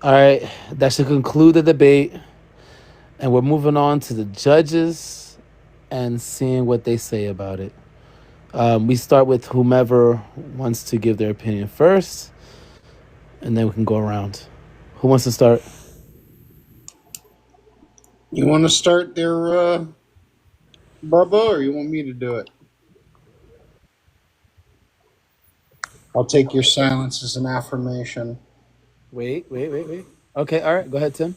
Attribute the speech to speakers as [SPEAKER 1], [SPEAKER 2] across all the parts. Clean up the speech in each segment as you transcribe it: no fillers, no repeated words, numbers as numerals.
[SPEAKER 1] All right, that should conclude the debate, and we're moving on to the judges and seeing what they say about it. We start with whomever wants to give their opinion first, and then we can go around. Who wants to start?
[SPEAKER 2] You want to start there, Bubba, or you want me to do it? I'll take your silence as an affirmation.
[SPEAKER 1] Wait. Okay, all right, go ahead, Tim.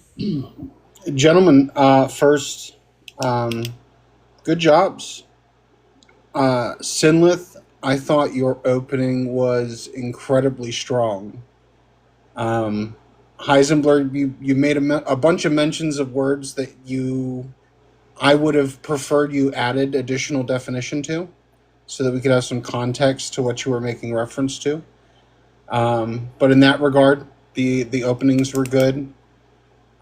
[SPEAKER 2] Gentlemen, first, um, good jobs. Sinlith, I thought your opening was incredibly strong. Um, Heisenberg, you made a bunch of mentions of words that I would have preferred you added additional definition to, so that we could have some context to what you were making reference to. But in that regard, the openings were good.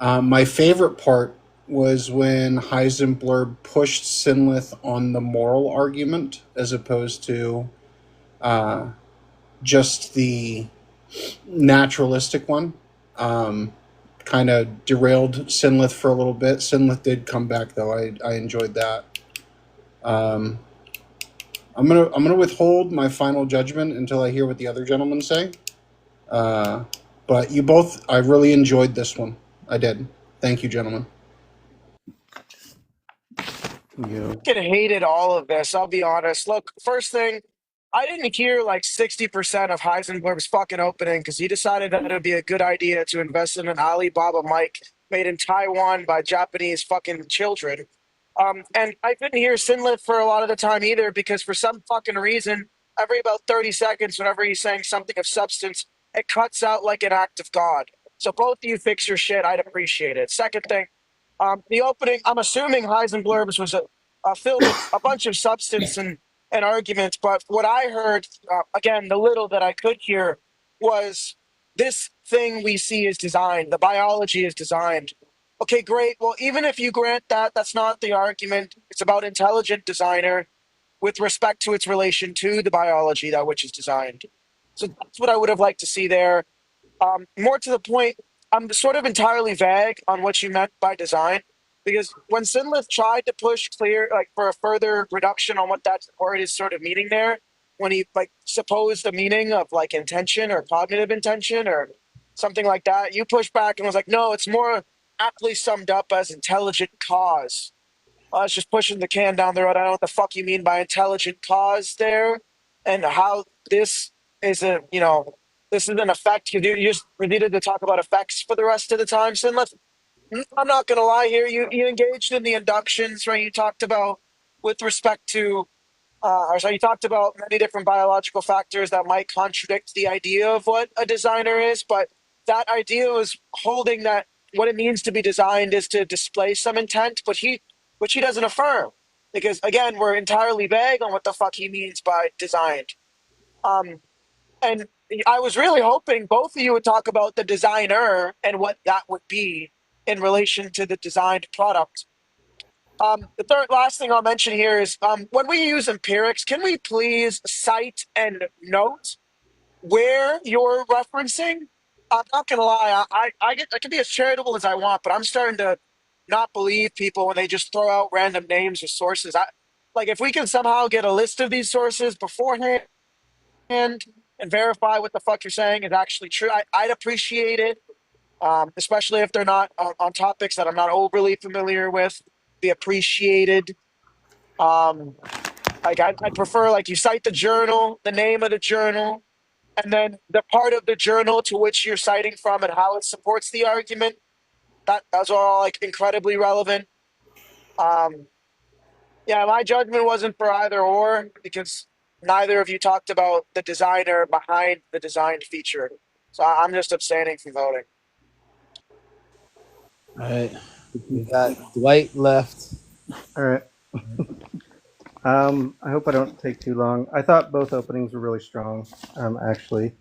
[SPEAKER 2] My favorite part was when Heisenberg pushed Sinlith on the moral argument as opposed to uh, just the naturalistic one. Um, kind of derailed Sinlith for a little bit. Sinlith did come back though. I enjoyed that. Um, I'm gonna withhold my final judgment until I hear what the other gentlemen say. Uh, but you both, I really enjoyed this one. I did. Thank you, gentlemen.
[SPEAKER 3] You.
[SPEAKER 4] Fucking hated all of this. I'll be honest. Look, first thing, I didn't hear like 60% of Heisenberg's fucking opening because he decided that it would be a good idea to invest in an Alibaba mic made in Taiwan by Japanese fucking children. And I didn't hear Sinlith for a lot of the time either because for some fucking reason, every about 30 seconds, whenever he's saying something of substance, it cuts out like an act of God. So both of you fix your shit. I'd appreciate it. Second thing, the opening, I'm assuming Heisenberg's was filled with a bunch of substance and arguments. But what I heard, again, the little that I could hear was this thing we see is designed. The biology is designed. Okay, great. Well, even if you grant that, that's not the argument. It's about intelligent designer with respect to its relation to the biology that which is designed. So that's what I would have liked to see there. More to the point, I'm sort of entirely vague on what you meant by design because when Sinlith tried to push clear, like for a further reduction on what that word is sort of meaning there, when he like supposed the meaning of like intention or cognitive intention or something like that, you pushed back and was like, no, it's more aptly summed up as intelligent cause. I was just pushing the can down the road. I don't know what the fuck you mean by intelligent cause there, and how this is a this is an effect. You just needed to talk about effects for the rest of the time. So I'm not gonna lie here. You engaged in the inductions, right? You talked about with respect to or so you talked about many different biological factors that might contradict the idea of what a designer is, but that idea was holding that what it means to be designed is to display some intent, but which he doesn't affirm. Because again, we're entirely vague on what the fuck he means by designed. Um, and I was really hoping both of you would talk about the designer and what that would be in relation to the designed product. The third last thing I'll mention here is when we use empirics, can we please cite and note where you're referencing? I'm not gonna lie, I can be as charitable as I want, but I'm starting to not believe people when they just throw out random names or sources. I like if we can somehow get a list of these sources beforehand and verify what the fuck you're saying is actually true. I'd appreciate it, especially if they're not on topics that I'm not overly familiar with. Be appreciated. Um, like I'd prefer like you cite the journal, the name of the journal, and then the part of the journal to which you're citing from and how it supports the argument. That's all like incredibly relevant. Um, yeah, my judgment wasn't for either or because neither of you talked about the designer behind the designed feature. So I'm just abstaining from voting.
[SPEAKER 1] All right, we got Dwight left.
[SPEAKER 3] All right. I hope I don't take too long. I thought both openings were really strong. Actually,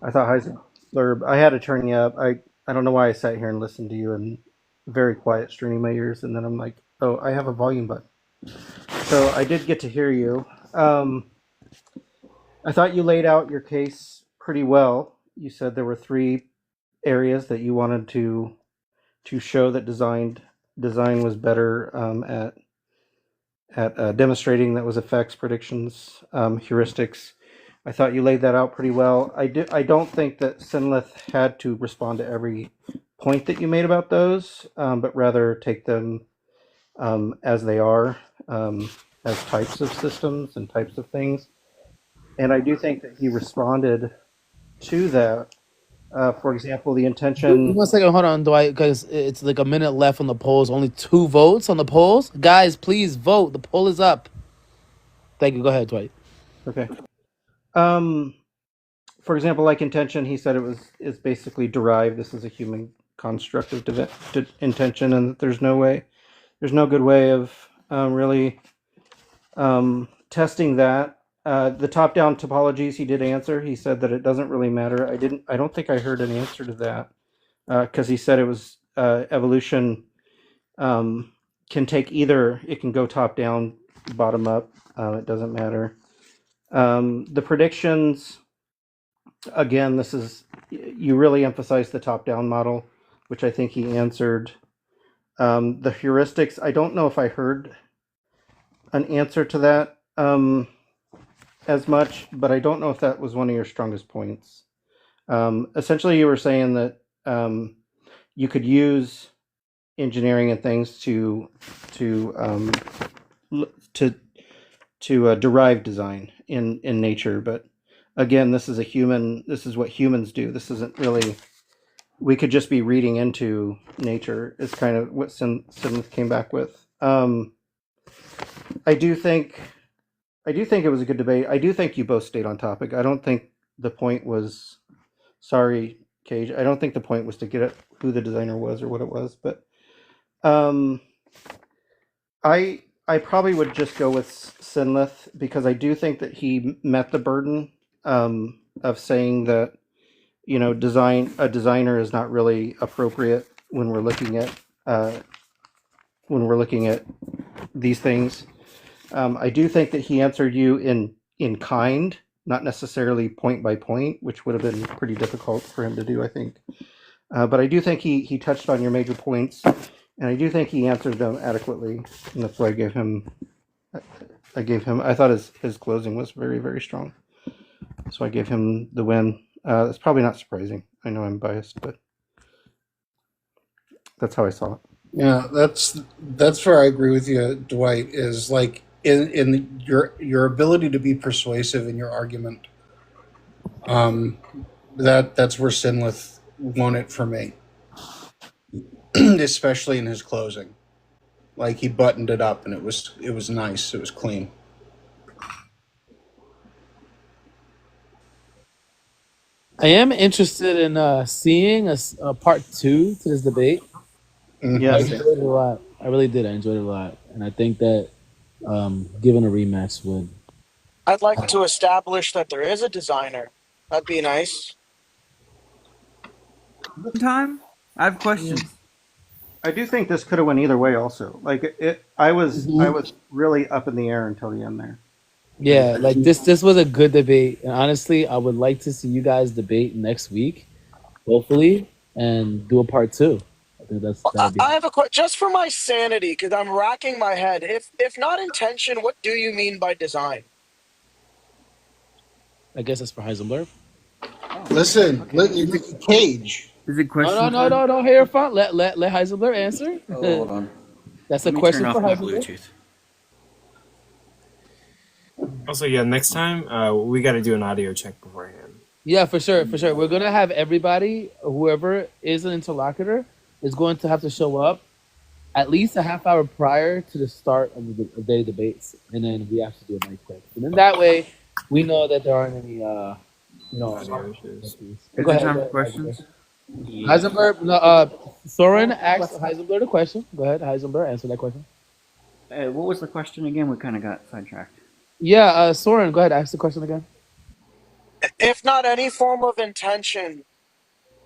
[SPEAKER 3] I thought Heisenberg. I had to turn you up. I don't know why I sat here and listened to you in very quiet, straining my ears, and then I'm like, oh, I have a volume button. So I did get to hear you. I thought you laid out your case pretty well. You said there were three areas that you wanted to show that design was better at demonstrating that was effects, predictions, heuristics. I thought you laid that out pretty well. I don't think that Sinlith had to respond to every point that you made about those, but rather take them as they are, as types of systems and types of things. And I do think that he responded to that. For example, the intention.
[SPEAKER 1] 1 second, hold on, Dwight, because it's like a minute left on the polls. Only 2 votes on the polls. Guys, please vote. The poll is up. Thank you. Go ahead, Dwight.
[SPEAKER 3] Okay. For example, like intention, he said is basically derived. This is a human construct of intention, and there's no good way of really testing that. The top-down topologies he did answer. He said that it doesn't really matter. I don't think I heard an answer to that because he said it was evolution can take either. It can go top-down, bottom-up. It doesn't matter. The predictions. Again, this is you really emphasize the top-down model, which I think he answered. The heuristics. I don't know if I heard an answer to that as much, but I don't know if that was one of your strongest points. Essentially, you were saying that you could use engineering and things to derive design in nature, but again, this is what humans do. This isn't really. We could just be reading into nature. Is kind of what Smith came back with. I do think it was a good debate. I do think you both stayed on topic. I don't think the point was. Sorry, Cage. I don't think the point was to get at who the designer was or what it was, but I probably would just go with Sinlith because I do think that he met the burden of saying that a designer is not really appropriate when we're looking at these things. I do think that he answered you in kind, not necessarily point by point, which would have been pretty difficult for him to do, I think. But I do think he touched on your major points, and I do think he answered them adequately, and that's why I gave him. I thought his closing was very, very strong, so I gave him the win. That's probably not surprising. I know I'm biased, but that's how I saw it.
[SPEAKER 2] Yeah, that's where I agree with you, Dwight. Is like in your ability to be persuasive in your argument. That's where Sinlith won it for me, especially in his closing. Like he buttoned it up, and it was nice. It was clean.
[SPEAKER 1] I am interested in seeing a part 2 to this debate.
[SPEAKER 2] Mhm.
[SPEAKER 3] Yeah,
[SPEAKER 1] I enjoyed it a lot. I really did. I enjoyed it a lot, and I think that given a rematch would.
[SPEAKER 4] I'd like to establish that there is a designer. That'd be nice.
[SPEAKER 5] Time? I have questions.
[SPEAKER 3] I do think this could have went either way. Also, like I was really up in the air until the end there.
[SPEAKER 1] Yeah, like this was a good debate, and honestly, I would like to see you guys debate next week, hopefully, and do a part 2. I think that'd be.
[SPEAKER 4] I have a question just for my sanity because I'm racking my head. If not intention, what do you mean by design?
[SPEAKER 1] I guess that's for Heisenberg.
[SPEAKER 2] Listen, Cage.
[SPEAKER 5] Is it question?
[SPEAKER 1] No. Here, fun. Let Heisenberg answer.
[SPEAKER 5] Oh, hold on.
[SPEAKER 1] That's
[SPEAKER 5] Let
[SPEAKER 1] a
[SPEAKER 5] me
[SPEAKER 1] question
[SPEAKER 5] turn
[SPEAKER 1] for
[SPEAKER 5] off my
[SPEAKER 1] Heisenberg.
[SPEAKER 5] Bluetooth.
[SPEAKER 6] Also, yeah, next time we got to do an audio check beforehand.
[SPEAKER 1] Yeah, for sure. We're gonna have everybody, whoever is an interlocutor, is going to have to show up at least a half hour prior to the start of the day debates, and then we have to do a mic check. And then that way, we know that there aren't any,
[SPEAKER 6] Audio issues.
[SPEAKER 5] Is
[SPEAKER 1] Go
[SPEAKER 5] it
[SPEAKER 1] ahead,
[SPEAKER 5] time
[SPEAKER 1] go
[SPEAKER 5] for
[SPEAKER 1] ahead,
[SPEAKER 5] questions?
[SPEAKER 1] Heisenberg. No, Soren asked Heisenberg a question. Go ahead, Heisenberg, answer that question.
[SPEAKER 5] What was the question again? We kind of got sidetracked.
[SPEAKER 1] Yeah, Soren, go ahead, ask the question again.
[SPEAKER 4] If not any form of intention,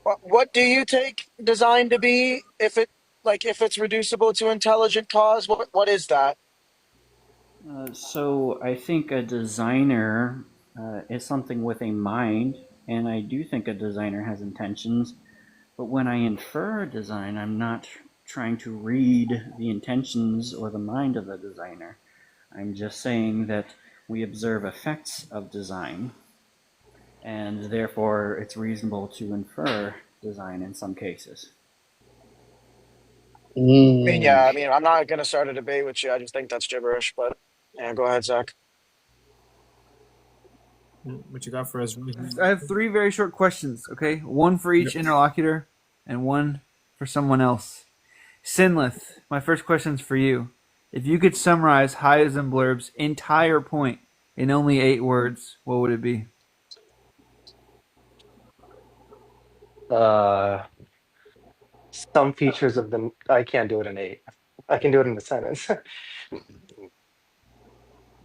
[SPEAKER 4] what do you take design to be? If it's reducible to intelligent cause, what is that?
[SPEAKER 5] So I think a designer is something with a mind, and I do think a designer has intentions. But when I infer design, I'm not trying to read the intentions or the mind of the designer. I'm just saying that we observe effects of design, and therefore it's reasonable to infer design in some cases.
[SPEAKER 4] I mean, yeah, I mean, I'm not going to start a debate with you. I just think that's gibberish, but yeah, go ahead, Zach.
[SPEAKER 6] What you got for us?
[SPEAKER 7] I have 3 very short questions, okay? One for each interlocutor and one for someone else. Sinlith, my first question's for you. If you could summarize Heisenberg's entire point in only 8 words, what would it be?
[SPEAKER 8] Some features of the I can't do it in 8. I can do it in a sentence.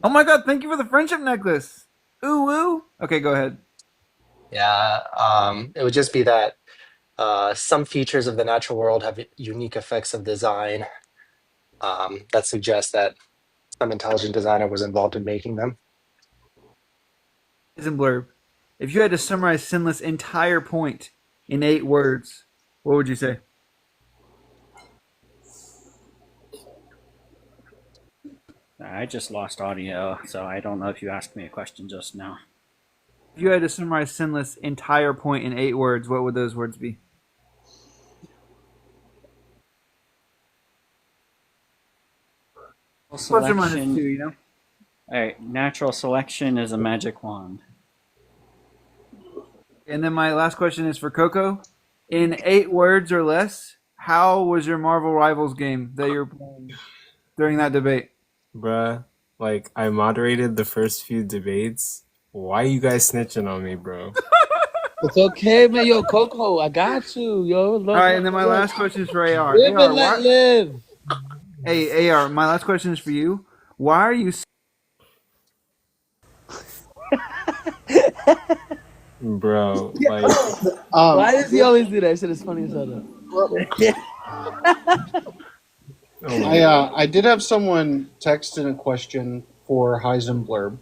[SPEAKER 7] Oh my god, thank you for the friendship necklace. Ooh woo. Okay, go ahead.
[SPEAKER 8] Yeah, it would just be that some features of the natural world have unique effects of design that suggest that some intelligent designer was involved in making them.
[SPEAKER 7] Heisenberg, if you had to summarize Sinlith's entire point in 8 words, what would you say?
[SPEAKER 5] I just lost audio, so I don't know if you asked me a question just now.
[SPEAKER 7] If you had to summarize Sinlith's entire point in 8 words, what would those words be? Plus or minus 2, you know?
[SPEAKER 5] Alright, natural selection is a magic wand.
[SPEAKER 7] And then my last question is for Coco. In 8 words or less, how was your Marvel Rivals game that you were playing during that debate?
[SPEAKER 6] Bruh, like, I moderated the first few debates. Why you guys snitching on me, bro?
[SPEAKER 1] It's okay, man. Yo, Coco, I got you. Yo, look,
[SPEAKER 7] All right, and then my last question is for AR.
[SPEAKER 1] live
[SPEAKER 7] AR,
[SPEAKER 1] and let live.
[SPEAKER 7] Hey, AR, my last question is for you. Why are you
[SPEAKER 6] Bro, like,
[SPEAKER 1] Why does he always do that? Shit is funny as hell.
[SPEAKER 6] oh my God.
[SPEAKER 2] I did have someone text in a question for Heisenberg.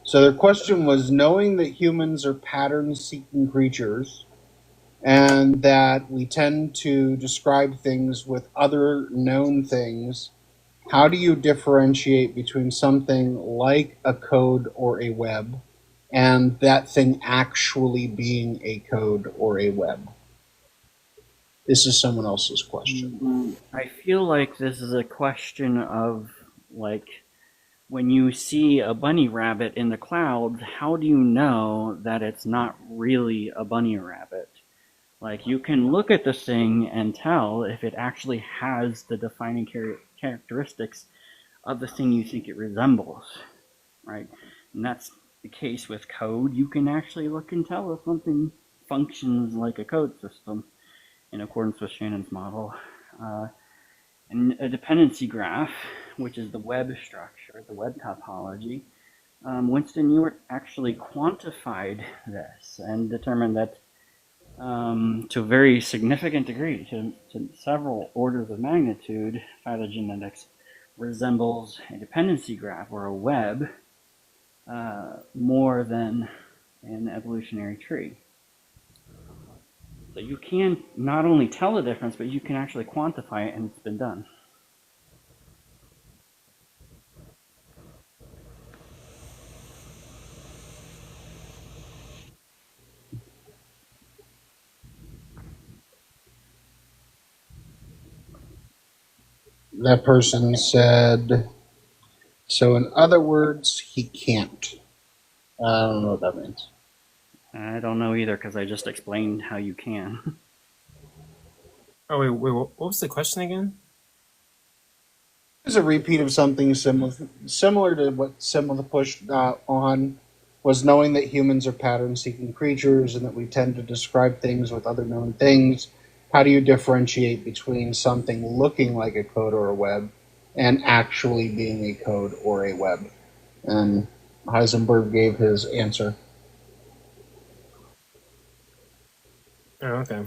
[SPEAKER 2] So their question was, knowing that humans are pattern-seeking creatures and that we tend to describe things with other known things, how do you differentiate between something like a code or a web and that thing actually being a code or a web? This is someone else's question.
[SPEAKER 5] I feel like this is a question of, like, when you see a bunny rabbit in the clouds, how do you know that it's not really a bunny rabbit? Like, you can look at this thing and tell if it actually has the defining characteristics of the thing you think it resembles, right? And that's the case with code. You can actually look and tell if something functions like a code system in accordance with Shannon's model. And a dependency graph, which is the web structure, the web topology, Winston Ewart actually quantified this and determined that to a very significant degree, to several orders of magnitude, phylogenetics resembles a dependency graph or a web more than an evolutionary tree. So you can not only tell the difference, but you can actually quantify it, and it's been done.
[SPEAKER 2] That person said, so in other words, he can't. I don't know what that means.
[SPEAKER 5] I don't know either, because I just explained how you can.
[SPEAKER 6] Oh, wait, what was the question again?
[SPEAKER 2] It's a repeat of something similar to what Simla pushed on, was knowing that humans are pattern-seeking creatures and that we tend to describe things with other known things. How do you differentiate between something looking like a code or a web and actually being a code or a web? And Heisenberg gave his answer.
[SPEAKER 6] Oh, okay.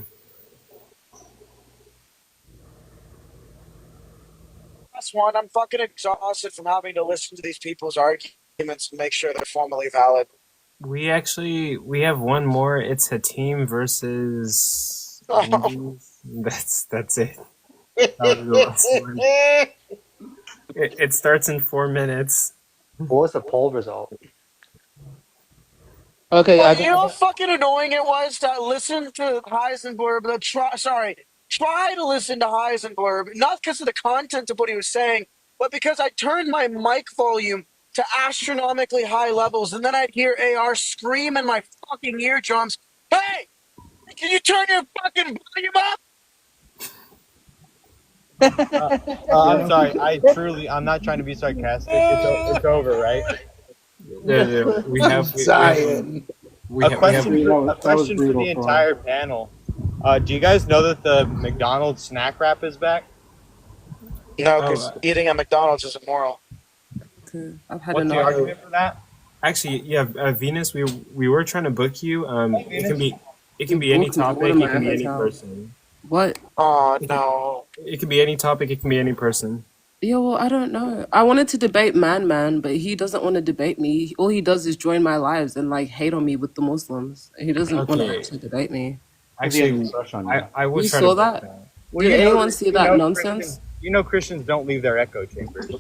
[SPEAKER 4] That's one. I'm fucking exhausted from having to listen to these people's arguments and make sure they're formally valid.
[SPEAKER 6] We have one more. It's Hatim versus Wendy's. That's it. That was the last one. It starts in 4 minutes.
[SPEAKER 8] What was the poll result?
[SPEAKER 1] Okay,
[SPEAKER 4] Well, you know how fucking annoying it was to listen to Heisenberg, try to listen to Heisenberg, not because of the content of what he was saying, but because I turned my mic volume to astronomically high levels, and then I'd hear AR scream in my fucking eardrums, "Hey, can you turn your fucking volume up?"
[SPEAKER 9] I'm sorry. I'm not trying to be sarcastic. It's over, right?
[SPEAKER 6] Yeah, we have
[SPEAKER 2] Zion.
[SPEAKER 9] A question
[SPEAKER 3] brutal. That was
[SPEAKER 9] for
[SPEAKER 3] brutal
[SPEAKER 9] the
[SPEAKER 3] for him.
[SPEAKER 9] entire panel. Do you guys know that the McDonald's snack wrap is back?
[SPEAKER 4] No, because eating at McDonald's is immoral.
[SPEAKER 10] I've had
[SPEAKER 9] What's the
[SPEAKER 10] enough.
[SPEAKER 9] argument for that?
[SPEAKER 6] Actually, yeah, Venus, we were trying to book you. It can be any
[SPEAKER 10] Welcome to
[SPEAKER 6] topic.
[SPEAKER 10] one of
[SPEAKER 6] It can be
[SPEAKER 10] my
[SPEAKER 6] any
[SPEAKER 10] hotel.
[SPEAKER 6] person.
[SPEAKER 10] What?
[SPEAKER 4] Oh no.
[SPEAKER 6] It can be any topic. It can be any person.
[SPEAKER 10] Yeah, well, I don't know. I wanted to debate Man, but he doesn't want to debate me. All he does is join my lives and like hate on me with the Muslims. He doesn't want to
[SPEAKER 6] Okay.
[SPEAKER 10] actually debate me.
[SPEAKER 6] Actually, I will
[SPEAKER 10] You
[SPEAKER 6] try
[SPEAKER 10] saw
[SPEAKER 6] to book
[SPEAKER 10] that?
[SPEAKER 9] Well,
[SPEAKER 10] Did
[SPEAKER 9] you know
[SPEAKER 10] anyone
[SPEAKER 9] that-
[SPEAKER 10] see
[SPEAKER 9] you
[SPEAKER 10] that
[SPEAKER 9] know
[SPEAKER 10] nonsense?
[SPEAKER 9] Christians don't leave their echo chambers.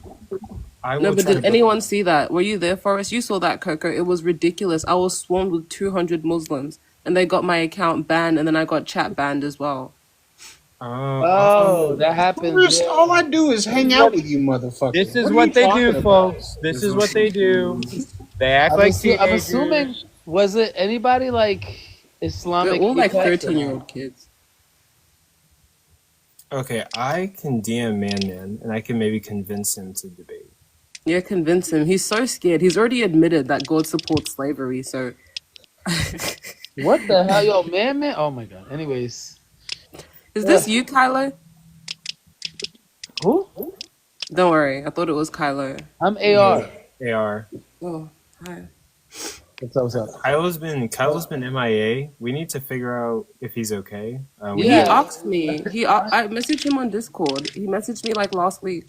[SPEAKER 6] I
[SPEAKER 10] No,
[SPEAKER 6] will
[SPEAKER 10] but
[SPEAKER 6] try
[SPEAKER 10] did
[SPEAKER 6] to
[SPEAKER 10] anyone see that? Were you there, Forrest? You saw that, Coco. It was ridiculous. I was swarmed with 200 Muslims, and they got my account banned, and then I got chat banned as well.
[SPEAKER 1] Oh, that happens.
[SPEAKER 2] Bruce,
[SPEAKER 1] Yeah.
[SPEAKER 2] all I do is hang out with you, motherfucker.
[SPEAKER 9] This is
[SPEAKER 2] are
[SPEAKER 9] what
[SPEAKER 2] you
[SPEAKER 9] they
[SPEAKER 2] talking
[SPEAKER 9] do,
[SPEAKER 2] about?
[SPEAKER 9] folks. This is what they do. They act like
[SPEAKER 1] I'm
[SPEAKER 9] teenagers.
[SPEAKER 1] assuming, was it anybody like
[SPEAKER 10] They're
[SPEAKER 1] Islamic?
[SPEAKER 10] all like
[SPEAKER 1] Apex or
[SPEAKER 10] 13-year-old kids.
[SPEAKER 6] Okay, I can DM Man, and I can maybe convince him to debate.
[SPEAKER 10] Yeah, convince him. He's so scared. He's already admitted that God supports slavery, so...
[SPEAKER 1] What the hell, yo, man? Oh my god. Anyways,
[SPEAKER 10] Is this you, Kylo?
[SPEAKER 1] who?
[SPEAKER 10] Don't worry. I thought it was Kylo.
[SPEAKER 1] I'm AR.
[SPEAKER 6] AR.
[SPEAKER 10] Oh, hi.
[SPEAKER 1] What's up?
[SPEAKER 6] Kylo's been MIA. We need to figure out if he's okay.
[SPEAKER 10] He asked me. I messaged him on Discord. He messaged me like last week.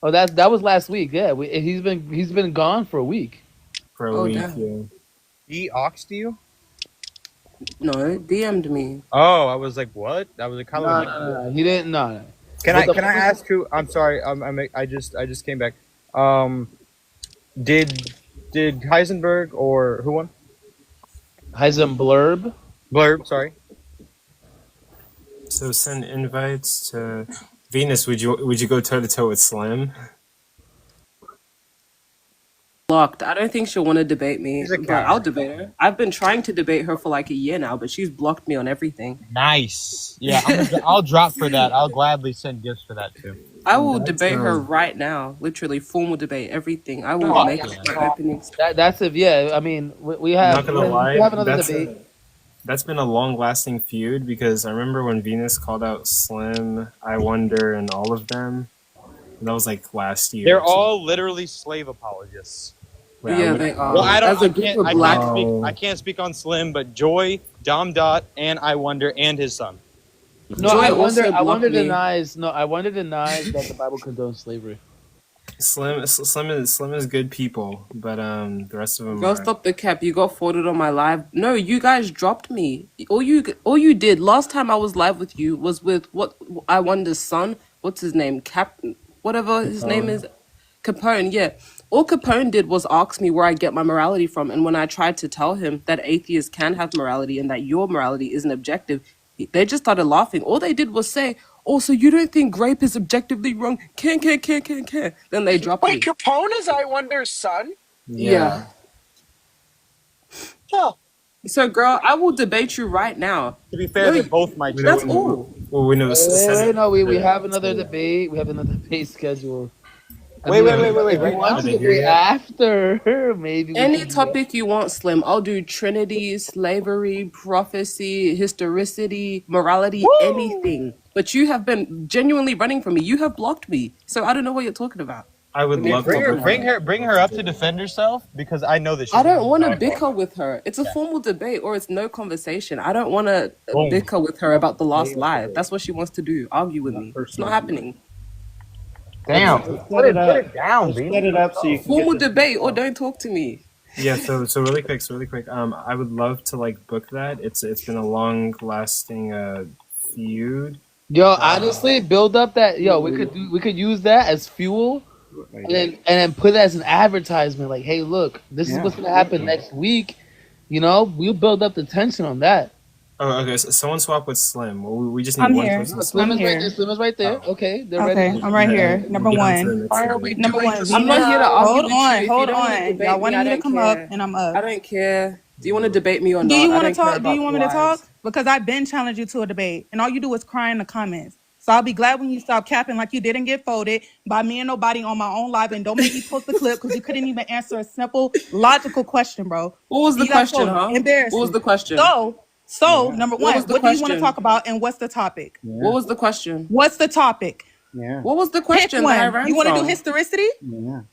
[SPEAKER 1] Oh, that was last week. Yeah, he's been gone for a week.
[SPEAKER 6] For a
[SPEAKER 10] Oh,
[SPEAKER 6] week,
[SPEAKER 10] damn.
[SPEAKER 6] yeah.
[SPEAKER 9] He oxed you?
[SPEAKER 10] No, DM'd me.
[SPEAKER 9] Oh, I was like, what? That was a kind of.
[SPEAKER 1] No, he didn't. No.
[SPEAKER 9] Can
[SPEAKER 1] But
[SPEAKER 9] I ask who? I'm sorry. I just came back. Did Heisenberg or who won?
[SPEAKER 1] Heisenblurb.
[SPEAKER 9] Blurb. Sorry.
[SPEAKER 6] So send invites to Venus. Would you go toe to toe with Slim?
[SPEAKER 10] Blocked. I don't think she'll want to debate me,
[SPEAKER 9] She's a
[SPEAKER 10] but
[SPEAKER 9] coward.
[SPEAKER 10] I'll debate her. I've been trying to debate her for like a year now, but she's blocked me on everything.
[SPEAKER 9] Nice. Yeah, I'll drop for that. I'll gladly send gifts for that too.
[SPEAKER 10] I will debate her right now. Literally, formal debate, everything. I will make my openings.
[SPEAKER 1] That's it. Yeah, I mean, we have.
[SPEAKER 6] I'm not gonna lie.
[SPEAKER 1] We have another
[SPEAKER 6] That's
[SPEAKER 1] debate.
[SPEAKER 6] That's been a long-lasting feud because I remember when Venus called out Slim, I Wonder, and all of them. And that was like last year.
[SPEAKER 9] They're all literally slave apologists.
[SPEAKER 10] Yeah, they are.
[SPEAKER 9] Well, I don't.
[SPEAKER 10] As a
[SPEAKER 9] I
[SPEAKER 10] group
[SPEAKER 9] can't.
[SPEAKER 10] of
[SPEAKER 9] I
[SPEAKER 10] black.
[SPEAKER 9] can't speak. I can't speak on Slim, but Joy, Dom Dot, and I Wonder, and his son.
[SPEAKER 1] No,
[SPEAKER 10] Joy
[SPEAKER 1] I
[SPEAKER 10] also
[SPEAKER 1] wonder
[SPEAKER 10] blocked me.
[SPEAKER 1] denies. No, I wonder denies that the Bible condones slavery.
[SPEAKER 6] Slim is good people, but the rest of them.
[SPEAKER 10] Girl, stop the cap. You got forwarded on my live. No, you guys dropped me. All you did last time I was live with you was with what I Wonder's son. What's his name? Whatever his name is. Capone, yeah. All Capone did was ask me where I get my morality from, and when I tried to tell him that atheists can have morality and that your morality isn't objective, they just started laughing. All they did was say, "Oh, so you don't think grape is objectively wrong? Can." Then they dropped me.
[SPEAKER 4] Wait, Capone is I Wonder's son?
[SPEAKER 10] Yeah.
[SPEAKER 4] Oh.
[SPEAKER 10] So, girl, I will debate you right now.
[SPEAKER 9] To be fair, they're both my children.
[SPEAKER 10] That's all.
[SPEAKER 6] Well, we know.
[SPEAKER 1] No, we have another debate. We have another debate scheduled.
[SPEAKER 9] Wait. Right
[SPEAKER 1] Once
[SPEAKER 9] now?
[SPEAKER 1] debate after maybe.
[SPEAKER 10] Any topic you want, Slim. I'll do Trinity, slavery, prophecy, historicity, morality, anything. But you have been genuinely running from me. You have blocked me. So I don't know what you're talking about.
[SPEAKER 6] I would love to
[SPEAKER 9] Bring her up to defend herself because I know that she's.
[SPEAKER 10] I don't want to bicker with her. It's a formal debate or it's no conversation. I don't want to bicker with her about the last live. That's what she wants to do. Argue with me. It's not happening.
[SPEAKER 9] Damn. Put it down,
[SPEAKER 3] Set it up so you can
[SPEAKER 10] Formal
[SPEAKER 3] get this-
[SPEAKER 10] debate or don't talk to me.
[SPEAKER 6] Yeah, so really quick. I would love to like book that. It's been a long lasting feud.
[SPEAKER 1] Yo, honestly, build up that. Yo, we could use that as fuel, and then put it as an advertisement. Like, hey, look, this is what's gonna happen next week. You know, we'll build up the tension on that.
[SPEAKER 6] Oh, okay. So someone swap with Slim. Well, we just need
[SPEAKER 11] I'm
[SPEAKER 6] one
[SPEAKER 11] here.
[SPEAKER 6] person.
[SPEAKER 1] No, Slim
[SPEAKER 11] I'm
[SPEAKER 1] is right
[SPEAKER 11] here.
[SPEAKER 1] there. Slim is right there. Okay, they're
[SPEAKER 11] Okay,
[SPEAKER 1] ready.
[SPEAKER 11] I'm right here. Number
[SPEAKER 6] We'll get on to
[SPEAKER 11] one.
[SPEAKER 6] the next
[SPEAKER 4] Why are
[SPEAKER 6] one.
[SPEAKER 4] we
[SPEAKER 11] Number
[SPEAKER 4] doing
[SPEAKER 11] one.
[SPEAKER 4] this
[SPEAKER 10] I'm not here to
[SPEAKER 4] now?
[SPEAKER 10] argue
[SPEAKER 11] Hold
[SPEAKER 10] with you.
[SPEAKER 11] on,
[SPEAKER 10] If you
[SPEAKER 11] hold
[SPEAKER 10] don't want to
[SPEAKER 11] on.
[SPEAKER 10] debate
[SPEAKER 11] Y'all
[SPEAKER 10] me,
[SPEAKER 11] wanted
[SPEAKER 10] I
[SPEAKER 11] me to
[SPEAKER 10] don't
[SPEAKER 11] come up,
[SPEAKER 10] care.
[SPEAKER 11] and I'm
[SPEAKER 10] I
[SPEAKER 11] up.
[SPEAKER 10] don't care. Do you want to debate me or
[SPEAKER 11] Do
[SPEAKER 10] not?
[SPEAKER 11] you
[SPEAKER 10] I
[SPEAKER 11] want to
[SPEAKER 10] don't care
[SPEAKER 11] talk? Do
[SPEAKER 10] about
[SPEAKER 11] you want
[SPEAKER 10] the
[SPEAKER 11] me to talk?
[SPEAKER 10] lies.
[SPEAKER 11] Because I've been challenged you to a debate, and all you do is cry in the comments. So I'll be glad when you stop capping like you didn't get voted by me and nobody on my own live, and don't make me post the clip because you couldn't even answer a simple, logical question, bro.
[SPEAKER 10] What was the
[SPEAKER 11] You got
[SPEAKER 10] question,
[SPEAKER 11] voted.
[SPEAKER 10] huh? What was
[SPEAKER 11] Embarrassing.
[SPEAKER 10] the question?
[SPEAKER 11] So number
[SPEAKER 10] What was
[SPEAKER 11] one,
[SPEAKER 10] the
[SPEAKER 11] what do you want to talk
[SPEAKER 10] question?
[SPEAKER 11] about, and what's the topic?
[SPEAKER 10] What was the question?
[SPEAKER 11] What's the topic?
[SPEAKER 10] What was the
[SPEAKER 11] Pick
[SPEAKER 10] question that I
[SPEAKER 11] one.
[SPEAKER 10] ran
[SPEAKER 11] You want to do
[SPEAKER 10] from?
[SPEAKER 11] historicity?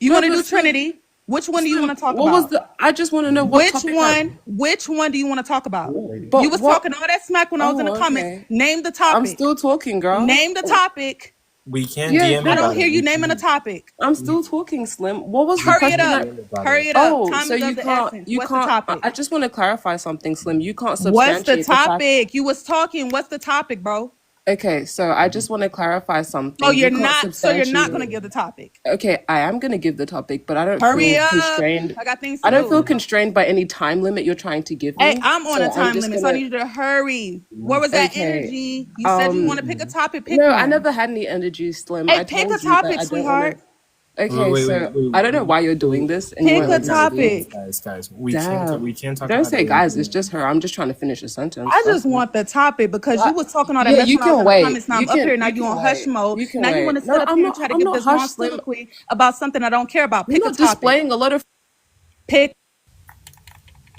[SPEAKER 11] You
[SPEAKER 10] No,
[SPEAKER 11] want to
[SPEAKER 10] but
[SPEAKER 11] do
[SPEAKER 10] Slim,
[SPEAKER 11] Trinity? Which one do you
[SPEAKER 10] Slim,
[SPEAKER 11] want to talk
[SPEAKER 10] what was
[SPEAKER 11] about?
[SPEAKER 10] the? I just want to know what
[SPEAKER 11] Which
[SPEAKER 10] topic. I,
[SPEAKER 11] one? Which one do you want to talk about? You
[SPEAKER 10] but
[SPEAKER 11] was
[SPEAKER 10] what?
[SPEAKER 11] talking all that smack when I was in the
[SPEAKER 10] Oh,
[SPEAKER 11] comments.
[SPEAKER 10] okay.
[SPEAKER 11] Name the
[SPEAKER 10] I'm
[SPEAKER 11] topic.
[SPEAKER 10] still talking, girl.
[SPEAKER 11] Name the topic.
[SPEAKER 6] We can
[SPEAKER 10] Yeah,
[SPEAKER 6] DM
[SPEAKER 11] I don't
[SPEAKER 6] about
[SPEAKER 11] hear
[SPEAKER 6] it.
[SPEAKER 11] you naming a topic.
[SPEAKER 10] I'm still talking, Slim. What was the
[SPEAKER 11] Hurry it
[SPEAKER 10] question?
[SPEAKER 11] up.
[SPEAKER 6] DM about
[SPEAKER 11] Hurry
[SPEAKER 6] it.
[SPEAKER 11] it up.
[SPEAKER 10] Oh,
[SPEAKER 11] Time
[SPEAKER 10] so
[SPEAKER 11] is
[SPEAKER 10] you
[SPEAKER 11] of the
[SPEAKER 10] can't,
[SPEAKER 11] essence.
[SPEAKER 10] you
[SPEAKER 11] What's the
[SPEAKER 10] can't.
[SPEAKER 11] topic?
[SPEAKER 10] I just want to clarify something, Slim. You can't
[SPEAKER 11] What's the
[SPEAKER 10] substantiate the fact.
[SPEAKER 11] topic? You was talking. What's the topic, bro?
[SPEAKER 10] Okay, so I just want to clarify something.
[SPEAKER 11] Oh,
[SPEAKER 10] You
[SPEAKER 11] you're
[SPEAKER 10] can't
[SPEAKER 11] not. So you're not
[SPEAKER 10] substantiate.
[SPEAKER 11] gonna give the topic.
[SPEAKER 10] Okay, I am gonna give the topic, but I don't
[SPEAKER 11] Hurry
[SPEAKER 10] feel
[SPEAKER 11] up.
[SPEAKER 10] constrained.
[SPEAKER 11] I got things
[SPEAKER 10] I
[SPEAKER 11] to
[SPEAKER 10] don't feel
[SPEAKER 11] do.
[SPEAKER 10] constrained by any time limit you're trying to give
[SPEAKER 11] Hey,
[SPEAKER 10] me.
[SPEAKER 11] I'm on
[SPEAKER 10] So
[SPEAKER 11] a
[SPEAKER 10] I'm
[SPEAKER 11] time
[SPEAKER 10] just
[SPEAKER 11] limit, so I
[SPEAKER 10] gonna.
[SPEAKER 11] need you to hurry. Where was that
[SPEAKER 10] Okay.
[SPEAKER 11] energy? You said you want to pick a topic. Pick
[SPEAKER 10] No,
[SPEAKER 11] one.
[SPEAKER 10] I never had any energy, Slim.
[SPEAKER 11] Hey,
[SPEAKER 10] I
[SPEAKER 11] pick a
[SPEAKER 10] told you that
[SPEAKER 11] topic,
[SPEAKER 10] I don't want
[SPEAKER 11] sweetheart.
[SPEAKER 10] to. Okay, so I don't know why you're doing this, and you
[SPEAKER 11] Pick
[SPEAKER 10] won't
[SPEAKER 11] a
[SPEAKER 10] let me speak.
[SPEAKER 11] topic.
[SPEAKER 6] Guys. We
[SPEAKER 10] Damn.
[SPEAKER 6] can't talk
[SPEAKER 10] Don't
[SPEAKER 6] about
[SPEAKER 10] say
[SPEAKER 6] it.
[SPEAKER 10] guys, it's just her. I'm just trying to finish a sentence.
[SPEAKER 11] I
[SPEAKER 10] That's
[SPEAKER 11] just want the topic because you was talking all that
[SPEAKER 10] yeah,
[SPEAKER 11] mess
[SPEAKER 10] you
[SPEAKER 11] when I was
[SPEAKER 10] can
[SPEAKER 11] in the
[SPEAKER 10] wait.
[SPEAKER 11] comments. Now I'm up here. Now
[SPEAKER 10] You
[SPEAKER 11] you
[SPEAKER 10] can
[SPEAKER 11] on hush
[SPEAKER 10] wait.
[SPEAKER 11] mode.
[SPEAKER 10] You can
[SPEAKER 11] Now you
[SPEAKER 10] wait.
[SPEAKER 11] want to sit
[SPEAKER 10] No,
[SPEAKER 11] up here and try to give
[SPEAKER 10] not
[SPEAKER 11] this
[SPEAKER 10] hush,
[SPEAKER 11] long
[SPEAKER 10] Slim.
[SPEAKER 11] soliloquy about something I don't care about.
[SPEAKER 10] You're
[SPEAKER 11] Pick a
[SPEAKER 10] not
[SPEAKER 11] topic.
[SPEAKER 10] displaying a lot of.
[SPEAKER 11] Pick.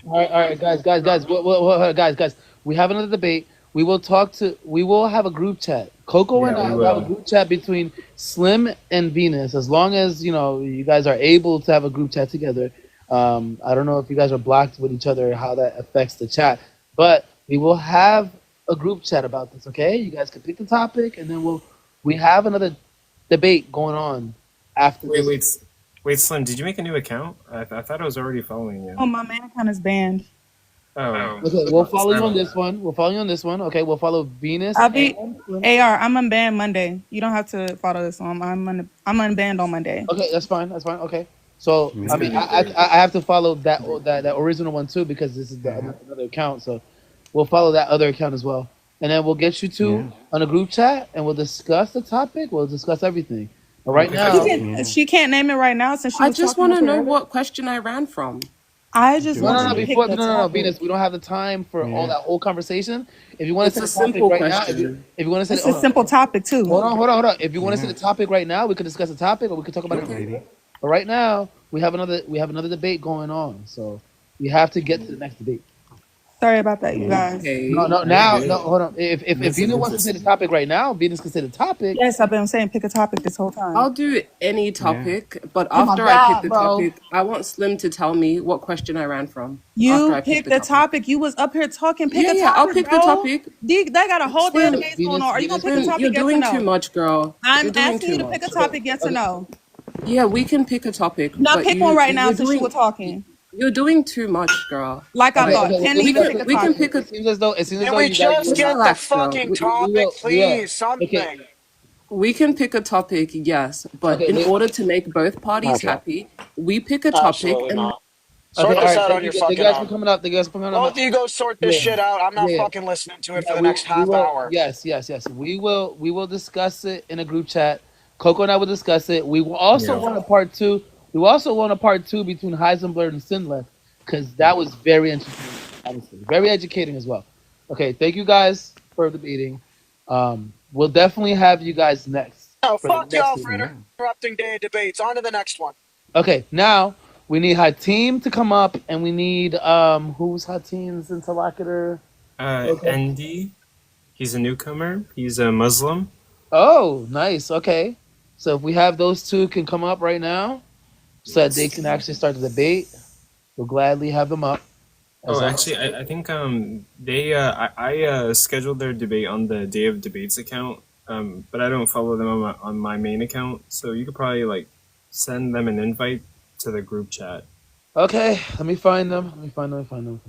[SPEAKER 1] All right, guys. Guys. We have another debate. We will have a group chat. Coco and I will have a group chat between Slim and Venus. As long as you guys are able to have a group chat together. I don't know if you guys are blocked with each other, how that affects the chat, but we will have a group chat about this. Okay, you guys can pick the topic, and then we have another debate going on after this.
[SPEAKER 6] Wait, Slim. Did you make a new account? I thought I was already following you.
[SPEAKER 11] Oh, my man account is banned.
[SPEAKER 6] Oh.
[SPEAKER 1] Okay, we'll follow you on this one. Okay, we'll follow Venus.
[SPEAKER 11] I'll be AR. I'm unbanned Monday. You don't have to follow this one. I'm unbanned on Monday.
[SPEAKER 1] Okay, that's fine. Okay. So I mean, I have to follow that original one too because this is another account. So we'll follow that other account as well, and then we'll get you two on a group chat and we'll discuss the topic. We'll discuss everything. But right now,
[SPEAKER 11] She can't name it right now since she
[SPEAKER 10] I
[SPEAKER 11] was
[SPEAKER 10] just
[SPEAKER 11] talking
[SPEAKER 10] want to
[SPEAKER 11] up
[SPEAKER 10] know
[SPEAKER 11] here.
[SPEAKER 10] what question I ran from.
[SPEAKER 11] I just want
[SPEAKER 1] no,
[SPEAKER 11] you to pick
[SPEAKER 1] before
[SPEAKER 11] the
[SPEAKER 1] no,
[SPEAKER 11] topic.
[SPEAKER 1] Venus, we don't have the time for all that whole conversation. If you want
[SPEAKER 10] It's
[SPEAKER 1] to
[SPEAKER 10] a
[SPEAKER 1] say the topic
[SPEAKER 10] simple
[SPEAKER 1] right now,
[SPEAKER 10] question.
[SPEAKER 1] if you want to say
[SPEAKER 11] It's a simple topic too.
[SPEAKER 1] hold on. If you want to say the topic right now, we could discuss the topic, or we could talk about it later. But right now, we have another debate going on, so we have to get to the next debate.
[SPEAKER 11] Sorry about that, you guys.
[SPEAKER 10] Okay.
[SPEAKER 1] No, hold on. If Venus wants to say the topic right now, Venus can say the topic.
[SPEAKER 11] Yes, I've been saying pick a topic this whole time.
[SPEAKER 10] I'll do any topic, but
[SPEAKER 11] Oh my
[SPEAKER 10] after I
[SPEAKER 11] God,
[SPEAKER 10] pick the
[SPEAKER 11] bro.
[SPEAKER 10] topic, I want Slim to tell me what question I ran from. after
[SPEAKER 11] You
[SPEAKER 10] I
[SPEAKER 11] pick the topic. You was up here talking. Pick a topic,
[SPEAKER 10] Yeah, I'll pick
[SPEAKER 11] bro.
[SPEAKER 10] the topic.
[SPEAKER 11] They got a whole damn
[SPEAKER 10] Slim,
[SPEAKER 11] debate going on. Are you gonna pick a
[SPEAKER 10] Slim,
[SPEAKER 11] topic?
[SPEAKER 10] you're
[SPEAKER 11] Yes or
[SPEAKER 10] doing
[SPEAKER 11] no?
[SPEAKER 10] too much, girl.
[SPEAKER 11] I'm
[SPEAKER 10] You're doing
[SPEAKER 11] asking you
[SPEAKER 10] too
[SPEAKER 11] to pick a
[SPEAKER 10] much.
[SPEAKER 11] topic. Yes or no?
[SPEAKER 10] Yeah, we can pick a topic.
[SPEAKER 11] Now
[SPEAKER 10] but
[SPEAKER 11] pick
[SPEAKER 10] you,
[SPEAKER 11] one right now
[SPEAKER 10] you're
[SPEAKER 11] since
[SPEAKER 10] doing,
[SPEAKER 11] you were talking.
[SPEAKER 10] You're doing too much, girl.
[SPEAKER 11] Like I thought. Can't even pick a
[SPEAKER 10] we can
[SPEAKER 11] topic.
[SPEAKER 10] pick a.
[SPEAKER 1] It seems as though
[SPEAKER 4] Can we
[SPEAKER 1] you guys
[SPEAKER 4] just get the
[SPEAKER 10] Relax, girl.
[SPEAKER 4] fucking
[SPEAKER 10] We
[SPEAKER 4] topic,
[SPEAKER 1] will.
[SPEAKER 4] please? Something.
[SPEAKER 1] Okay.
[SPEAKER 10] We can pick a topic, yes, but in order to make both parties happy, we pick a topic
[SPEAKER 4] Absolutely
[SPEAKER 10] and
[SPEAKER 4] not. Sort this out on your
[SPEAKER 1] The
[SPEAKER 4] fucking
[SPEAKER 1] guys for
[SPEAKER 4] own.
[SPEAKER 1] coming up. The guys for coming up.
[SPEAKER 4] Both of you go sort this shit out. I'm not
[SPEAKER 1] Yeah.
[SPEAKER 4] fucking listening to it for
[SPEAKER 1] Yeah,
[SPEAKER 4] the next half hour.
[SPEAKER 1] Yes. We will discuss it in a group chat. Coco and I will discuss it. We will also want a part two. We will also want a part two between Heisenberg and Sinleth because that was very interesting, honestly. Very educating as well. Okay, thank you guys for the meeting. We'll definitely have you guys next.
[SPEAKER 4] Oh,
[SPEAKER 1] for the
[SPEAKER 4] fuck
[SPEAKER 1] next
[SPEAKER 4] y'all
[SPEAKER 1] meeting.
[SPEAKER 4] for interrupting day of debates. On to the next one.
[SPEAKER 1] Okay, now we need Hatim to come up, and we need who's Hatim's interlocutor?
[SPEAKER 6] Andy. He's a newcomer. He's a Muslim.
[SPEAKER 1] Oh, nice. Okay, so if we have those two can come up right now, so that they can actually start the debate, we'll gladly have them up.
[SPEAKER 6] Oh, actually, I think they I scheduled their debate on the Day of Debates account, but I don't follow them on my main account. So you could probably like send them an invite to the group chat.
[SPEAKER 1] Okay, let me find them. Let me find them.